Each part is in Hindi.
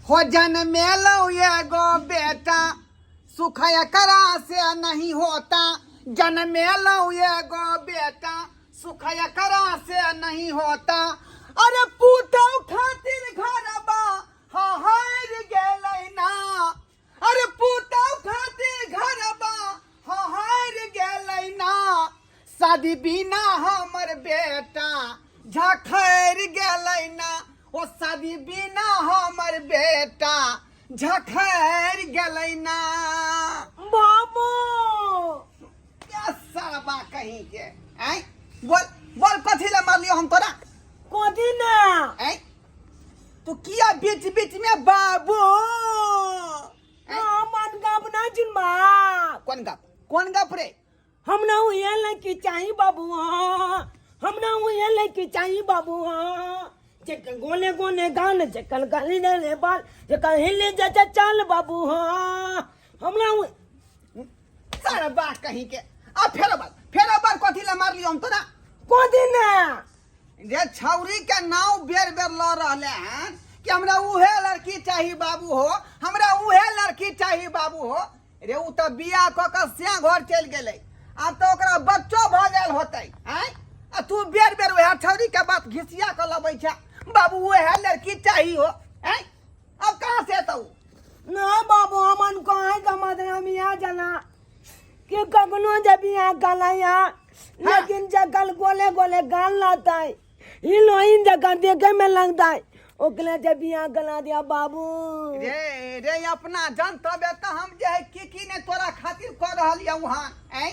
हो जन्मेलो एगो बेटा सुख एकरा से नहीं होता। जन्मेलो एगो बेटा सुख एकरा से नहीं होता। अरे पूतौ खातिर घरबा हार गेलै ना। अरे पूतौ खातिर घरबा हार गेलै ना। शादी बिना हमर बेटा झखैर गेलै ना। ओ शादी बिना हमर बेटा झखैर गेलै ना। बाबू क्या सारा कहीं के हैं? बोल बोल कथी ले मारलियो हम तोरा? कथी ना हैं? तू किया बीच बीच में बाबू? मन गप ना जुनमा कौन गप रे? हम ना हुए लड़की चाहिए बाबू। हम ना हुए लड़की चाहिए बाबू। चकल गोले गोले गान चकल गली ने बाल चकल हिले जा चल बाबू। हम ना सारा बात कहीं के अब फेर बार कथी ले मारलियो हम तोरा? कथी ना जे छौरी के नाव बेर बेर ल रहले हैं कि हमरा उहे लड़की चाहिए बाबू हो, हमरा उहे लड़की चाहिए बाबू हो। रे उ त बियाह क के सिया घर चल गेलै। अब तो ओकरा बच्चो भ गेल होतै हैं? आ तू बेर बेर वह छौरी के बात घिसिया क लबै छ बाबू उहे लड़की चाहिए हो हैं? अब कहां से तू? ना बाबू हमन कहाँ का मतलब यहाँ जाना कि कखनो जब यहाँ गाना यहाँ लेकिन जगल गोले गोले गान लाता है हीरोइन जगह देखे में लगता है ओकले जब यहाँ गला दिया बाबू। रे रे अपना जनतबे त हम जे है की ने तोरा खातिर कर रहल या वहां हैं?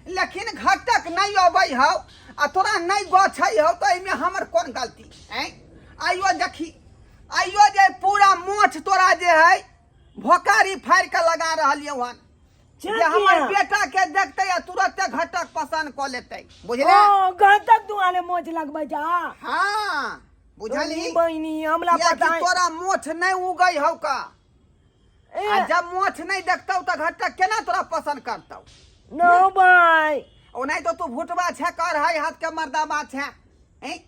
लेकिन घटक नहीं अबै हौ आ तोरा नहीं गछै हौ त एमे हमर कोन गलती हैं? आइयो देखी आइयो जे पूरा मोछ तोरा जे है भोकारी फाड़ के लगा रहल या वहां जे हमर बेटा के देखते या तुरंत घटक पसंद क लेतै। बुझले? घटक दुआरे मोच लगबै जा। हां बुझली बहिनी हमरा पता है तोरा मोछ नहीं उगई हौ का। आ जब मोछ नहीं देखतौ त घटक केना तोरा पसंद करतौ? नो भाई ओ नहीं तो तू भुटवा छे कर है हाथ के मर्दाबा छे हैं?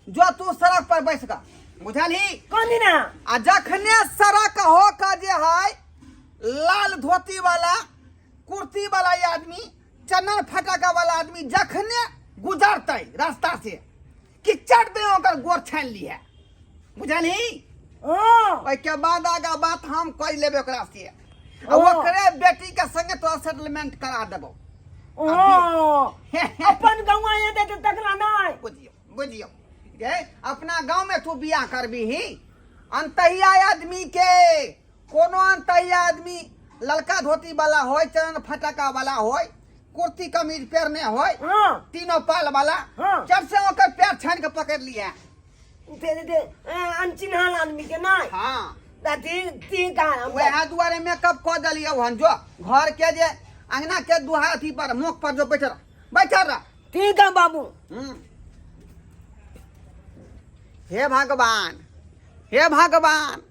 जो तू सड़क पर बैठ का बुझली कौन ना आ जखने सड़क हो का जे है लाल धोती वाला कुर्ती वाला ये आदमी चन्नन फटाका वाला आदमी जखने गुजरते रास्ता से कि चढ़ दे ओकर गोर छान लिया बुझली। ओइ के बाद आगा बात हम कह लेबे ओकरा से ओकरे बेटी के संगे तो सेटलमेंट करा देबो। अपन गाँव आए दे तकला नहीं बुझियो ये अपना गांव में तू बियाह करबी ही अंतहिया आदमी के कोनो अंतहिया आदमी ललका धोती वाला होय चरण फटाका वाला होय कुर्ती कमीज पहनने होय तीनों पाल वाला जब से ओकर पैर छान के पकड़ लिया अनचिन्हाल आदमी के नहीं। हां वह दुआरे मेकअप क दलियो हन जो घर के जे अंगना के दुहा अथी पर मुख पर जो बैठ रहा ठीक है बाबू। हे भगवान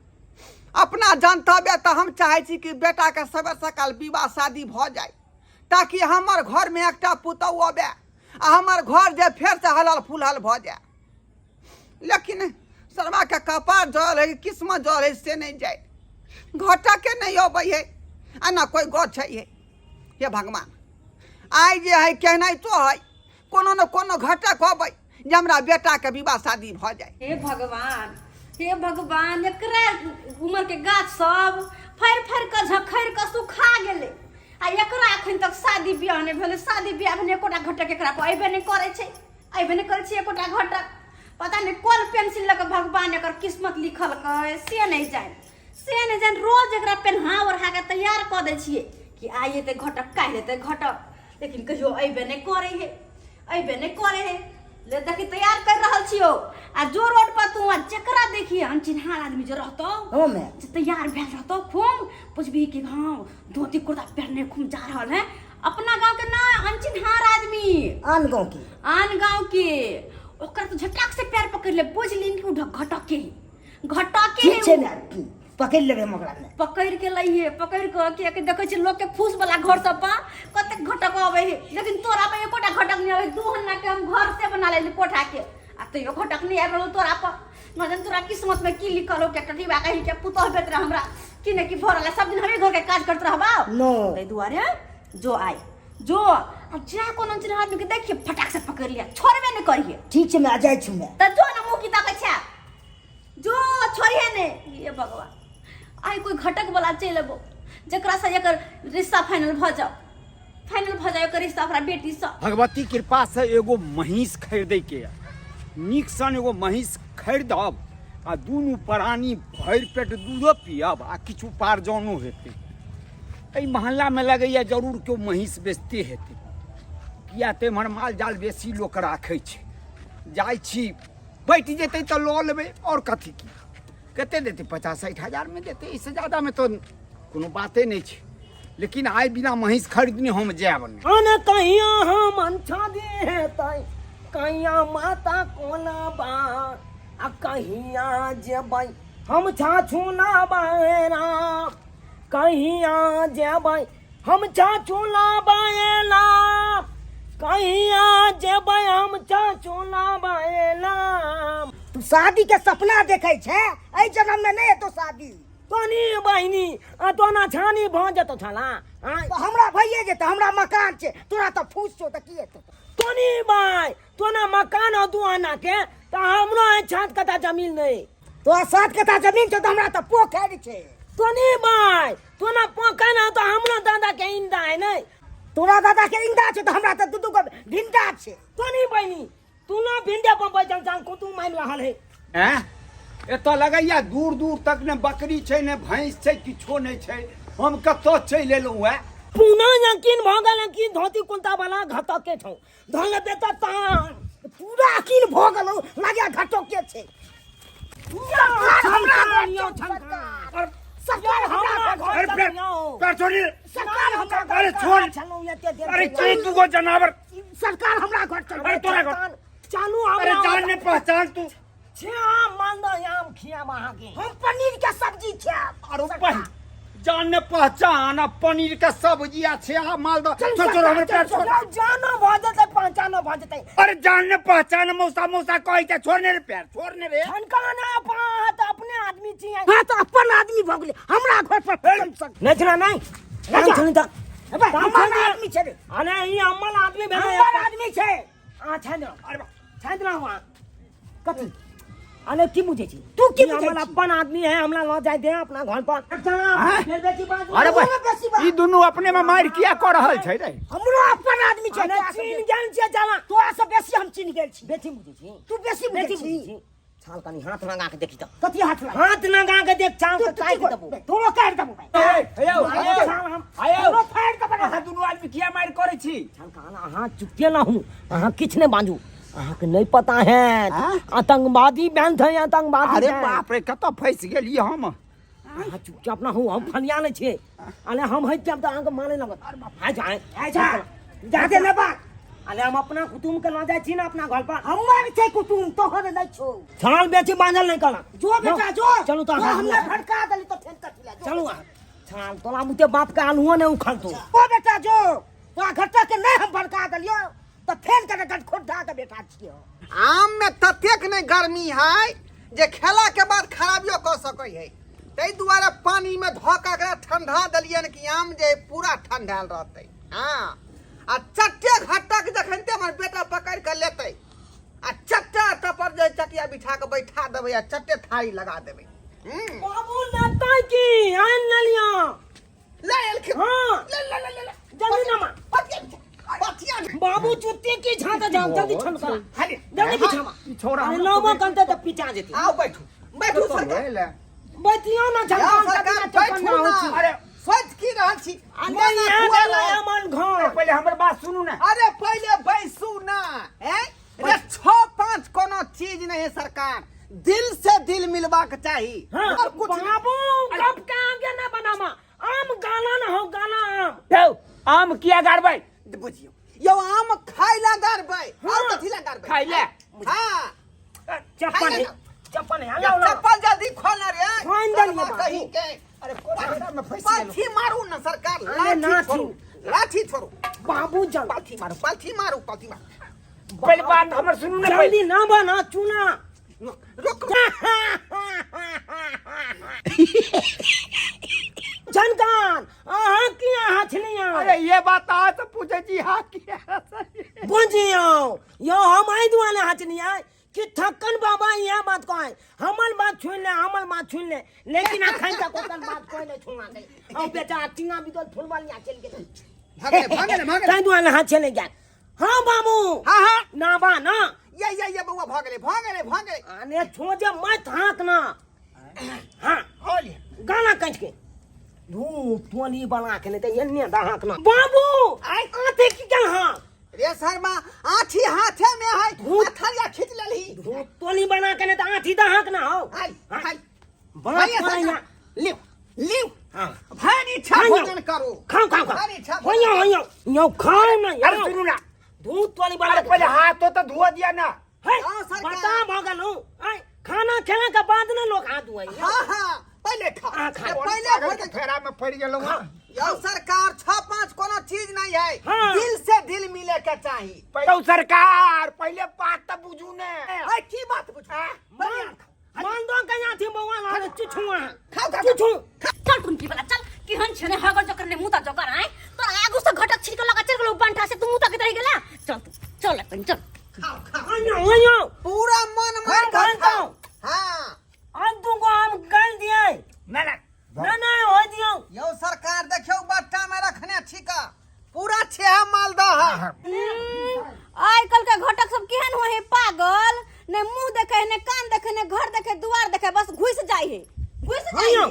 अपना जनतव्य तो हम चाहे छी कि बेटा के सबर सकाल विवाह शादी भ जाए ताकि हमर घर में एकटा पुतौ अबे आ हमर घर जे फेर से हलल फुलहल भ जाए। लेकिन शर्मा के कपार जल है किस्मत जल है से नहीं जाए घटा के नहीं अबै है आ ना कोई गो छै है। हे भगवान आई जे है कहना तो है कोनो न कोनो घटक अबै जे हमरा बेटा के विवाह शादी भ जाए। हे भगवान एकरा उमर के गाछ सब फर फर के झखैर के सुखा गेले आ एकरा अखन तक शादी बियाह नहीं भेले। शादी बियाह में एकोटा घटक एकरा पर अइबे नहीं करे छै एकोटा घटक। पता नहीं कोन पेंसिल लग भगवान एकर किस्मत लिखल कहे से नहीं जान रोज एकरा पेन्हा ओढ़ा के तैयार क दै छिए कि आइ एते घटक काल्हि एते घटक लेकिन कहियो अइबे नहीं करे है। ले देखी तैयार कर रहल छियो आ जो रोड पर तू जकरा देखी अनचिन्हार आदमी जो रहतो तैयार भेल रहतो खूब पूछबी कि हां धोती कुर्ता पहनने खूब जा रहल है अपना गांव के ना अनचिन्हार आदमी आन गांव के ओकर तो झटक से पैर पकड़ ले बुझ लीन कि घटक के छे ना पकड़ लेबे मगरा में पकड़ के लइए पकड़ के देखे छ लोग के फूस वाला घर सब पर कते घटक आवे है लेकिन तोरा पे एकोटा घटक नहीं आवे दूहन ना के हम घर से बना ले कोठा के आ तो यो घटक नहीं आवे तोरा पर न जान तोरा किस्मत में की लिखल हो के टटीबा कहीं के पुतह बेत रह हमरा कि ने की भरल सब दिन हमें घर के काज करत रहबा नो दे दुआरे जो आए जो अब जा कोनो चिन्ह आदमी के देखिए फटाक से पकड़ लिया छोड़बे न करिए ठीक छै मैं आ जाय छु मैं त जो न मुंह की ताके छा जो छोड़िए ने ये भगवान आई कोई घटक वाला चल लेबो जकरा से एकर रिश्ता फाइनल भ जाए एकर रिश्ता हमरा बेटी से भगवती कृपा से एगो महिष खरीदे के नीक सन एगो महिष खरीदब आ दुनू प्राणी भरि पेट दूधो पियब आ किछु उपार्जनो हेतै एहि मोहल्ला में लगैया जरूर केओ महिष बेचते हेतै किया तऽ एम्हर माल जाल बेसी लोक राखै छै जाइ छी बैठ जेतै तऽ लऽ लेबै आओर कथी की कते देतै 50-60 हजार में देतै इससे ज्यादा में तो कोनो बाते नहीं छै लेकिन आइ बिना महिष खरीदने हम जायब नहीं अने कहिया हम अंछा दे हेतै कहिया माता कोना बा आ कहिया जेबै हम छाछू ना बाएरा कहिया जेबै हम छाछू ना बाएला कहिया जेबै हम छाछू ना बाएला तू शादी के सपना देखै छै एहि जन्म में नहीं हेतौ शादी तोनी बहिनी आ तोना छानी भ जेतो छला हमरा भइए जेतै हमरा मकान छै तोरा त फूस छौ त की हेतौ तोनी भाई तोना मकान और दुआना के त हमरो 7 कट्ठा जमीन नहीं तो 7 कट्ठा जमीन छै त हमरा त पोखर छै तोनी भाई तोना पोखर न त हमरो दादा के इंदा है नहीं तोरा दादा के इंदा छै त हमरा त दू को भिंडा छै तोनी बहिनी तू ना भिंडा पर बैठल जान को तू माइल रहल है हैं एतऽ लगैया दूर दूर तक ने बकरी छै ने भैंस छै किछो नहीं छै हम कतऽ चलि एलहुँ है पुनः यकीन भ गेल कि धोती कुंता वाला घटक के छौ धन बेटा तान पूरा यकीन भ गेल लागया घटक के छै सरकार हमरा घर पैर छोड़ी सरकार हमरा अरे छोड़ चलो एते देर अरे के तू को जनावर सरकार हमरा घर चल अरे तोरा घर चालू अरे हमरा जान ने पहचान तू छ्या मालदा आम खिया वहां के हम पनीर के सब्जी छ्या अरे भाई जान ने पहचान पनीर का सब्जी আছে आ मालदा छोड़ हमरे पैर छोड़ जानो भ जते पहचानो भ जते अरे जान ने पहचान मौसा मौसा कहै छै छोड़ने रे पैर छोड़ने रे ठनकाना बात अपने आदमी छियै हां त अपन आदमी भ गेलै हमरा घर पर कम सक नहीं छना नहीं नहीं छनी त हमर आदमी छै अरे ई हमर आदमी भेलै हमर आदमी छै आ छै न अरे छै न वहां कथि अरे की मुझे छी तू की मुझे हमरा अपन आदमी है हमरा ल जाय दे अपना घर पर फिर बेटी बात अरे भाई ई दोनों अपने में मार किया कर रहल छै रे हमरो अपन आदमी छै चीन गेल छै जाना तोरा से बेसी हम चीन गेल छी बेटी मुझे छी तू बेसी मुझे छी छाल कनी हाथ लगा के देखी त कथि हाथ लगा के देख छाल के काट देबो तोरो काट देबो आयो तोरो फाड़ के बना अहाँ दोनों आदमी किया मार करे छी छाल कहना अहाँ चुपके ना हूं अहाँ किछ नहीं बांधू अहाँ के नहीं पता है आतंकवादी बैंड है आतंकवादी अरे बाप रे कत फंस गेलिए हम अहाँ चुपचाप ना हूं हम फलिया नहीं छे अरे हम है तब अहाँ के माने लगत आ जाए जाते ना बा अरे हम अपना कुटुम के ला जाय छी ना अपना घर पर हमर छै कुटुम तोहर नहीं छो छाल बेची बांधल नहीं कला जो बेटा जो चलो तो हमने भड़का दली तो फेंक खिला चलो छाल तोला मुते बाप का आलुओ नहीं उखल तो ओ बेटा जो तो घटा के नहीं हम भड़का दलियो तो फेल के गट खोटा के बेटा छियो आम में ततेक नहीं गर्मी है जे खेला के बाद खराबियो कर सकै है तै दुआरे पानी में धो के एकरा ठंडा दलियन कि आम जे पूरा ठंडाल रहतै हां आ चट्टे घटक जखनते हमर बेटा पकड़ के लेतै आ चट्टा टपर जे चटिया बिठा के बैठा देबै आ चट्टे थारी लगा देबै बाबू नतै की आन नलिया ले एलखिन हां ले ले ले ले जल्दी नमा पतिया बाबू चुत्ती की झांता जान जल्दी छनका हले जल्दी बिछामा छोड़ा अरे लोगों कंते तो पिटा जेती आओ बैठू सरकार बैठियो ना झलका अरे सोच की रहल छी अरे यहाँ गेलै हमर घर पहले हमर बात सुनू ना अरे पहले बैसू ना हैं रे 6-5 कोनो चीज नहीं है सरकार दिल से दिल मिलवा के चाहिए और कुछ बाबू कब का आगे ना बनामा आम गाला ना हो गाला आम आम किया गाड़बै बुझियो यो आम खाइला गाड़बै और कथि ला गाड़बै खाइले हां चप्पल है चप्पल जल्दी खोल रे खोल दलिए कहीं के अरे कोरा में फंस पाथी मारू ना सरकार लाठी छोड़ू बाबू जल पाथी मारू पहले बात हमर सुनू ना जल्दी ना बना चूना रुक जनकान अहाँ किया हथनिया अरे ये बात आ तो पूछे जी हाँ किया बुझियो यो हम आई दुआले हथनिया कि थक्कन बाबा ये बात कहे हमर बात छुन ले लेकिन अखन तक ओकर बात कोई नहीं छुना दे औ बेटा टिंगा भी तो फुलवालिया चल के भागे ताई दुआले हाथ चले गया हां बाबू हाँ ना बा ना ये बउआ भागले आने छोजे मत हाथ ना हां ओले गाना कच के धूप टोली बना के नहीं तो एन्ने दहाक ना बाबू आते की क्या हां रे शर्मा आठी हाथे में है थरिया खींच लेली धूप टोली बना के नहीं तो आठी दहाक ना हो हाय बात पाया लिव हां भाई इच्छा भोजन करो खाओ होयो यो खाओ ना अरे यार सुनो ना धूप टोली बना अरे पहले हाथ तो धुआ दिया ना है हाँ, सरकार। बता भगल हूं खाना खेला के बाद ना लोग हाथ धोए हां पहले खा हाँ, खा। पहले पागल भोजन के फेरा में पड़ गेलो यो सरकार 6-5 कोनो चीज नहीं है हाँ। दिल से दिल मिले के चाहिए तो सरकार पहले बात तो बुझू ने है की बात पूछो मान दो कया थी बउआ ला चुछुआ खाओ चुछु चल टुनकी वाला चल कि हन छने हगर जकर ने मुता जकर आए तो आगु से घटक छिड़क लगा चल गेलो बांठा से तू मुता के रह गेला चल तू चल अपन चल खाओ आयो पूरा मन मार खाओ के खाओ हां अब तुमको हम गल दिए ना ना हो दियो यो सरकार देखियो बट्टा में रखने ठीका पूरा छह मालदह है आइ कल के घटक सब केहन हो है पागल ने मुंह देखे ने कान देखे ने घर देखे द्वार देखे बस घुस जाई है आयो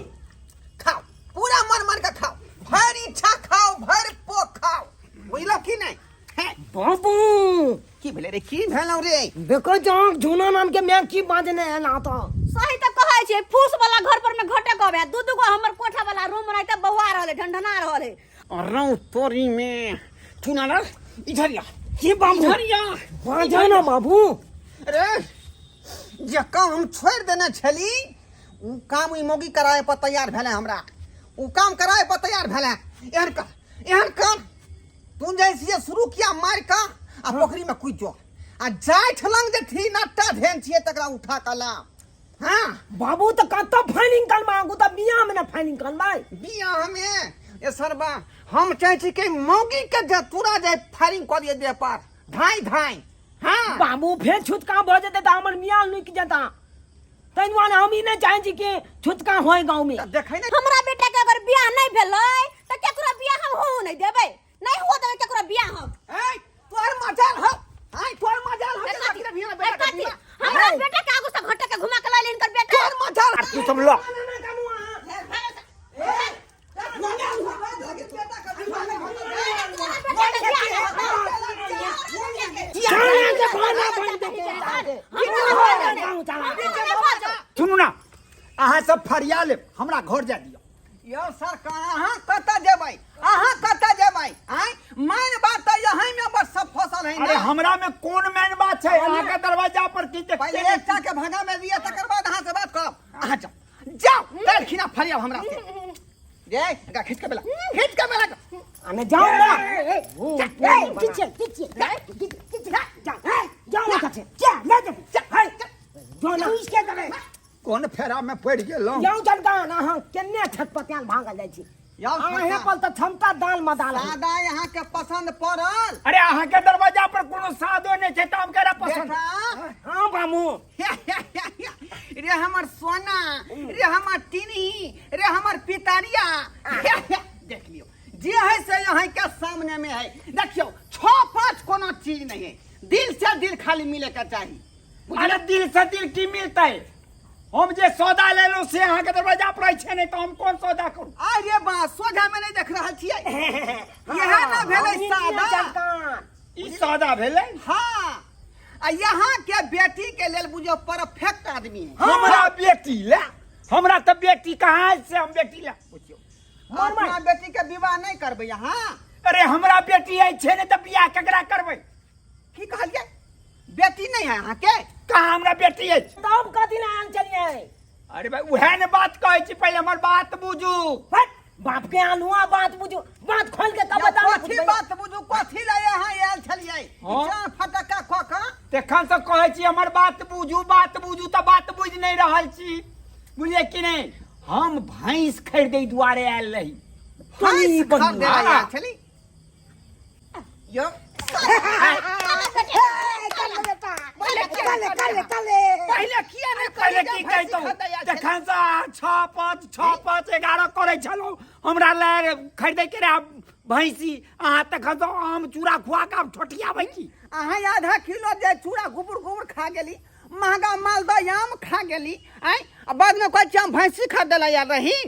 खाओ पूरा मन मार के खाओ भर इच्छा खाओ भर पोख खाओ बुझलो की नहीं हैं? बाबू की भेले रे की भेलौ रे देखो जो झूना नाम के मैं की बाजने है ना तो सही तो कहै छै फूस वाला घर पर में घटक होवे दू दू गो हमर कोठा वाला रूम रहते बौआ रहले ढंढना रहले रौ तोरी में चुना ना इधर या ये बाबू बाजा ना बाबू अरे जे काम हम छोड़ देने छली उ काम ई मोगी कराए पर तैयार भेले हमरा उ काम कराए पर तैयार भेले एहन कर तू जैसे शुरू किया मार का आ पोखरी में कूद जो आ जाय छलंग जे थी नट्टा धेन छिए तकरा उठा कला हां बाबू तो कत फाइनिंग कर मांगू तो बिया में ना फाइनिंग कर भाई बिया हमें ए सरबा हम चाहे छी कि मौगी के जे तुरा जाय फायरिंग कर दिए दे पार धाई हां बाबू फिर छुटका भ जते त हमर मियां नुक जता तैन वाला हम ही नहीं चाहे छी कि छुटका होय गांव में देखै ने हमरा बेटा के अगर बियाह नहीं भेलै त केकरा बियाह हम हो नहीं देबै नहीं हो देबै केकरा बियाह हम ए तोर मजाल हो हाय तोर मजाल हो के के बिया बेटा के बिया हमरा बेटा के आगु से घटक के घुमा के ला लेन कर बेटा तोर मजाल तू सब लो सुनू ना अहाँ सब फरिया ले हमरा घर जा दियो यो सरकार अहाँ कतऽ जेबै आय मान बात त यहीं में बस सब फसल है अरे ना हमरा में कौन मैन बात है अहाँ के दरवाजा पर की पहले देखते एकटा के भगा में दिए तकर बाद अहाँ से बात करब अहाँ जाओ तखिना फरिया हमरा से रे गा खींच के बेला अने जाओ ना जाओ ना कछे ले जो ना इसके करे कौन फेरा में पड़ गेलो जाओ चलका ना हां केने छटपटियाल भागल जाय छी यो आहे पल त क्षमता दाल मदाल सादा यहाँ के पसंद पड़ल अरे अहाँ के दरवाजा पर कोनो सादो नहीं छै त हम करा पसंद बेटा हां बाबू रे हमर सोना रे हमर टिनी रे हमर पितरिया देख लियो जे है से यहाँ के सामने में है देखियो 6-5 कोनो चीज नहीं है दिल से दिल खाली मिले के चाहिए अरे दिल से दिल की मिलता है हम जे सौदा ले लो से अहाँ के दरवाजा पर छै नहीं तो हम कौन सौदा करू अरे बा सोझा में नहीं देख रहल छियै यह ना भेलै सादा ई सौदा भेलै हाँ आ यहाँ के बेटी के लेल बुझो परफेक्ट आदमी है हमरा बेटी ले हमरा तो बेटी कहाँ से हम बेटी ले पूछियो अपना बेटी के विवाह नहीं करबै यहाँ अरे हमरा बेटी है छै नहीं तो बियाह केकरा करबै की कहलिए बेटी नहीं है यहाँ के कहाँ हमरा बेटी है तब कथि ना आन चलिए अरे भाई उहे ने बात कहै छी पहले हमर बात बुझू बाप के आनुआ बात बुझू बात खोल के तब या बता कथी बात बुझू कथी ले यहाँ आयल छलियै हाँ? जान फटक्का क क तखन से कहै छी हमर बात बुझू तऽ बात बुझ नहीं रहल छी बुझलिए कि नहीं हम भैंस खरीदै दुआरे आयल रही तनी भैंस खरीदे बनिया। आयल छली यो पहले किया नहीं पहले की कहतो तखन से 6-5 करे छलो हमरा ले खरीदै के रे भैंसी अहाँ तखन से आम चूड़ा खुआ के ठोठियाबै छी अहाँ आधा किलो जे चूड़ा गुबुर गुबुर खा गेली महंगा मालदह आम खा गेली आई आ बाद में कहै छी हम भैंसी खरीदे ला यार रही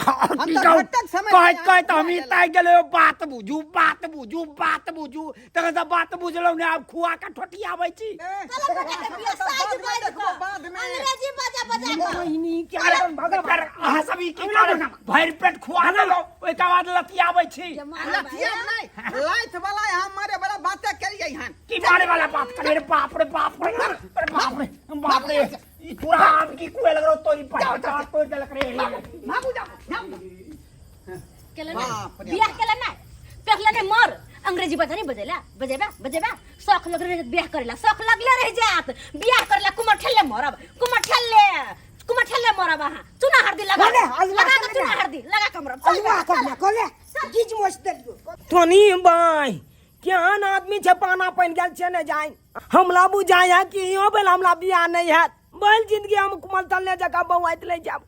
कहत हम ताइ गेलै बात बुझू तखन से बात बुझलौ ने आब खुआ के ठोठियाबै छी अंग्रेजी बजा बजा मोहिनी क्या अहाँ सब ई की करब भरि पेट खुआ देलौ ओइ के बाद लतियाबै छी लथिया नहीं लाइट वाला हमारे बड़ा बातें करिए हन की मारे वाला बात करे रे बाप रे ई पूरा आम की कुए लग रहो तोरी पटा तोड़ देलक रे भागू जा केले बाप ना रे बियाह केले ना पहले ने मर अंग्रेजी बजा नहीं बजेला शौक लग रहे बियाह करेला शौक लगले रह जात बियाह करेला कुमर ठेले मरब हां चुना हरदी लगा के चुना हरदी लगा कमर तनी बाई केहन आदमी छे पाना पानि गेल छे ने जाय हमला बुझाय है कि यो बेल हमला बियाह नहीं है बैल जिंदगी हम कुमल तलने जगह बौआइत ले जाब